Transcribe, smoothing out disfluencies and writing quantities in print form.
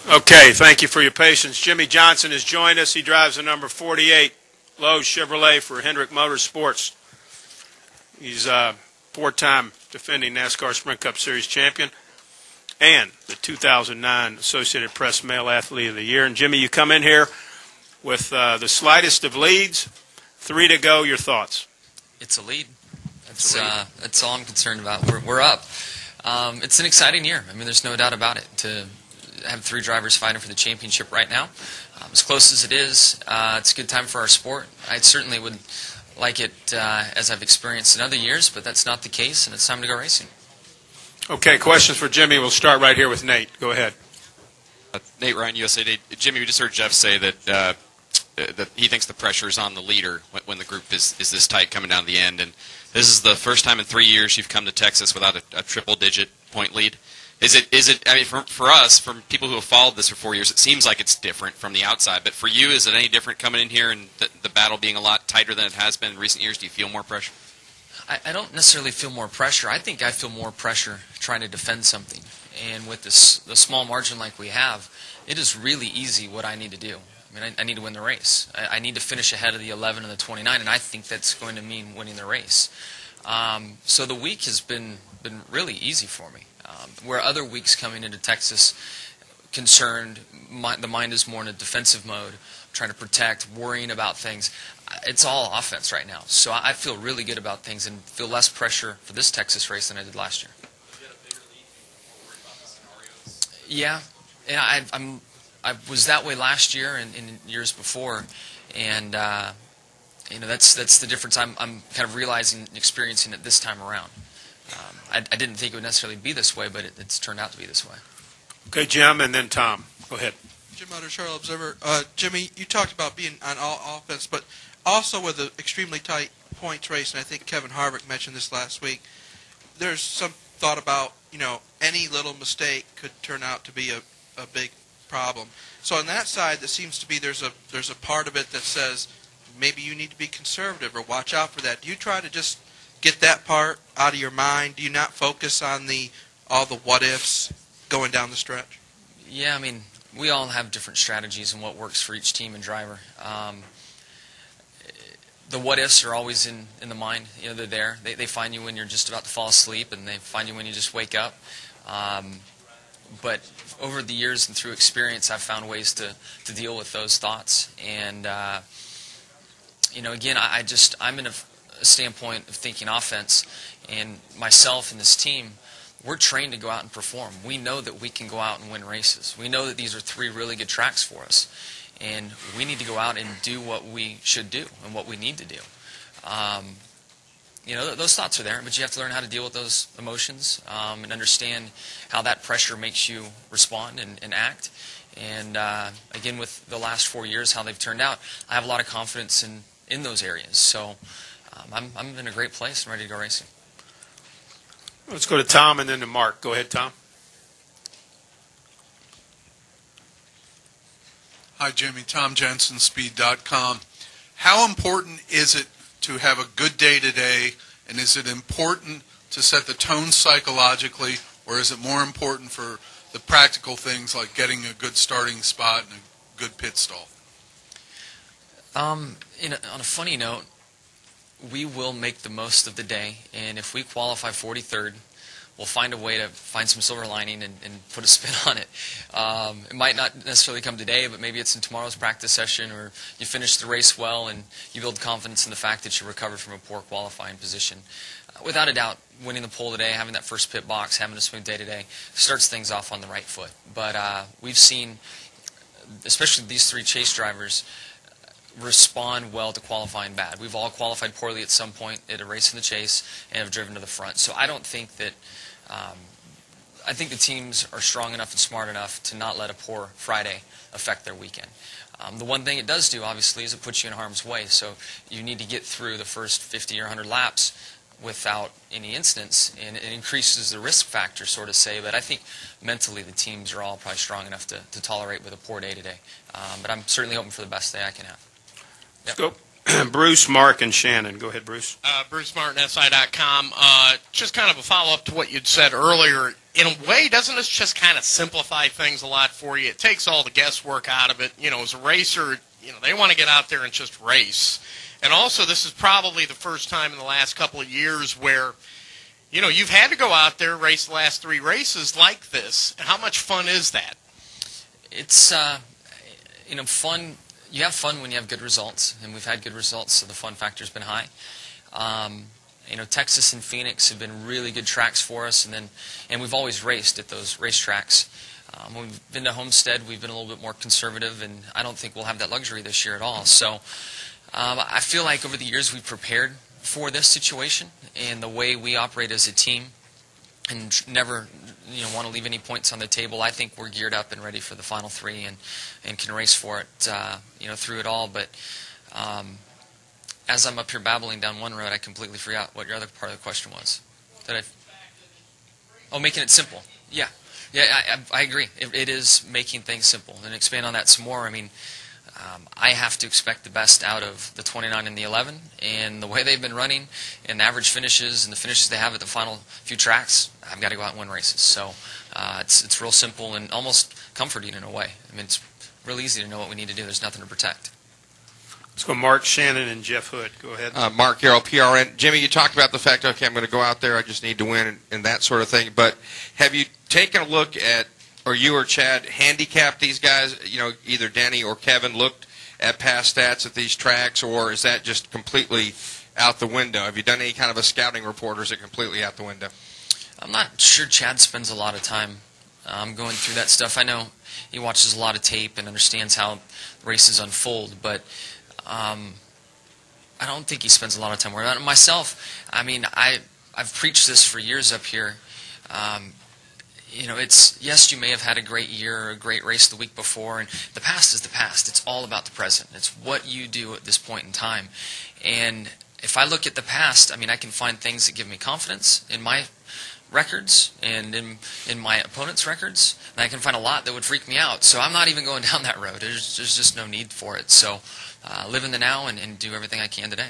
Okay, thank you for your patience. Jimmie Johnson has joined us. He drives the number 48 Lowe's Chevrolet for Hendrick Motorsports. He's a four-time defending NASCAR Sprint Cup Series champion and the 2009 Associated Press Male Athlete of the Year. And, Jimmie, you come in here with the slightest of leads. 3 to go. Your thoughts? It's a lead. That's all I'm concerned about. We're up. It's an exciting year. I mean, there's no doubt about it. To have 3 drivers fighting for the championship right now, as close as it is, it's a good time for our sport. I certainly would like it as I've experienced in other years, but that's not the case, and it's time to go racing. Okay, questions for Jimmie. We'll start right here with Nate. Go ahead. Nate Ryan, USA Today. Jimmie, we just heard Jeff say that he thinks the pressure is on the leader when the group is this tight coming down the end. And this is the first time in 3 years you've come to Texas without a triple-digit point lead. Is it? I mean, for us, from people who have followed this for 4 years, it seems like it's different from the outside. But for you, is it any different coming in here and the battle being a lot tighter than it has been in recent years? Do you feel more pressure? I don't necessarily feel more pressure. I think I feel more pressure trying to defend something. And with the small margin like we have, it is really easy what I need to do. I mean, I need to win the race. I need to finish ahead of the 11 and the 29, and I think that's going to mean winning the race. So the week has been really easy for me. Where other weeks coming into Texas concerned, the mind is more in a defensive mode, trying to protect, worrying about things. It's all offense right now. So I feel really good about things and feel less pressure for this Texas race than I did last year. Yeah, and I was that way last year and in years before, and that's the difference I'm kind of realizing and experiencing it this time around. I didn't think it would necessarily be this way, but it's turned out to be this way. Okay, Jim, and then Tom. Go ahead. Jim Utter, Charlotte Observer. Jimmie, you talked about being on all offense, but also with an extremely tight points race, and I think Kevin Harvick mentioned this last week. There's some thought about, any little mistake could turn out to be a big problem. So on that side, there seems to be there's a part of it that says maybe you need to be conservative or watch out for that. Do you try to just get that part out of your mind? Do you not focus on all the what-ifs going down the stretch? Yeah, I mean, we all have different strategies and what works for each team and driver. The what-ifs are always in the mind. They're there. They find you when you're just about to fall asleep, and they find you when you just wake up. But over the years and through experience, I've found ways to deal with those thoughts. And, again, I'm in a standpoint of thinking offense, and myself and this team, we're trained to go out and perform. We know that we can go out and win races. We know that these are 3 really good tracks for us, and we need to go out and do what we should do and what we need to do. Those thoughts are there, but you have to learn how to deal with those emotions and understand how that pressure makes you respond and act. And, again, with the last 4 years, how they've turned out, I have a lot of confidence in those areas. So I'm in a great place and ready to go racing. Let's go to Tom and then to Mark. Go ahead, Tom. Hi, Jimmie. Tom Jensen, Speed.com. How important is it to have a good day today, and is it important to set the tone psychologically, or is it more important for the practical things like getting a good starting spot and a good pit stall? On a funny note, we will make the most of the day, and if we qualify 43rd, we'll find a way to find some silver lining and put a spin on it. It might not necessarily come today, but maybe it's in tomorrow's practice session, or you finish the race well and you build confidence in the fact that you recovered from a poor qualifying position. Without a doubt, winning the pole today, having that first pit box, having a smooth day today, starts things off on the right foot. But we've seen, especially these 3 chase drivers, respond well to qualifying bad. We've all qualified poorly at some point at a race in the chase and have driven to the front. So I don't think that I think the teams are strong enough and smart enough to not let a poor Friday affect their weekend. The one thing it does do, obviously, is it puts you in harm's way. So you need to get through the first 50 or 100 laps without any incidents, and it increases the risk factor, sort of say. But I think mentally the teams are all probably strong enough to tolerate with a poor day today. But I'm certainly hoping for the best day I can have. Yep. Let's go. Bruce, Mark, and Shannon. Go ahead, Bruce. Bruce Martin, SI.com. Just kind of a follow-up to what you'd said earlier. in a way, doesn't this just kind of simplify things a lot for you? It takes all the guesswork out of it. As a racer, they want to get out there and just race. And also, this is probably the first time in the last couple of years where, you've had to go out there, race the last 3 races like this. How much fun is that? It's, fun. You have fun when you have good results, and we've had good results, so the fun factor's been high. Texas and Phoenix have been really good tracks for us, and we've always raced at those racetracks. When we've been to Homestead, we've been a little bit more conservative, and I don't think we'll have that luxury this year at all. So I feel like over the years we've prepared for this situation, and the way we operate as a team, and never want to leave any points on the table. I think we're geared up and ready for the final 3 and can race for it through it all. But as I'm up here babbling down one road, I completely forgot what your other part of the question was. Making it simple. Yeah, I agree. It is making things simple. And expand on that some more. I mean, I have to expect the best out of the 29 and the 11, and the way they've been running, and the average finishes, and the finishes they have at the final few tracks, I've got to go out and win races. So it's real simple and almost comforting in a way. I mean, it's real easy to know what we need to do. There's nothing to protect. Let's go Mark Shannon and Jeff Hood. Go ahead. Mark Carroll, PRN. Jimmie, you talked about the fact, okay, I'm going to go out there, I just need to win, and that sort of thing. But have you taken a look at, or you or Chad handicapped these guys, either Danny or Kevin looked at past stats at these tracks, or is that just completely out the window? Have you done any kind of a scouting report, or is it completely out the window? I'm not sure Chad spends a lot of time going through that stuff. I know he watches a lot of tape and understands how races unfold, but I don't think he spends a lot of time worrying about it. Myself, I mean, I've preached this for years up here. It's, yes, you may have had a great year or a great race the week before, and the past is the past. It's all about the present. It's what you do at this point in time. And if I look at the past, I mean, I can find things that give me confidence in my records and in my opponent's records, and I can find a lot that would freak me out. So I'm not even going down that road. There's just no need for it. So live in the now and do everything I can today.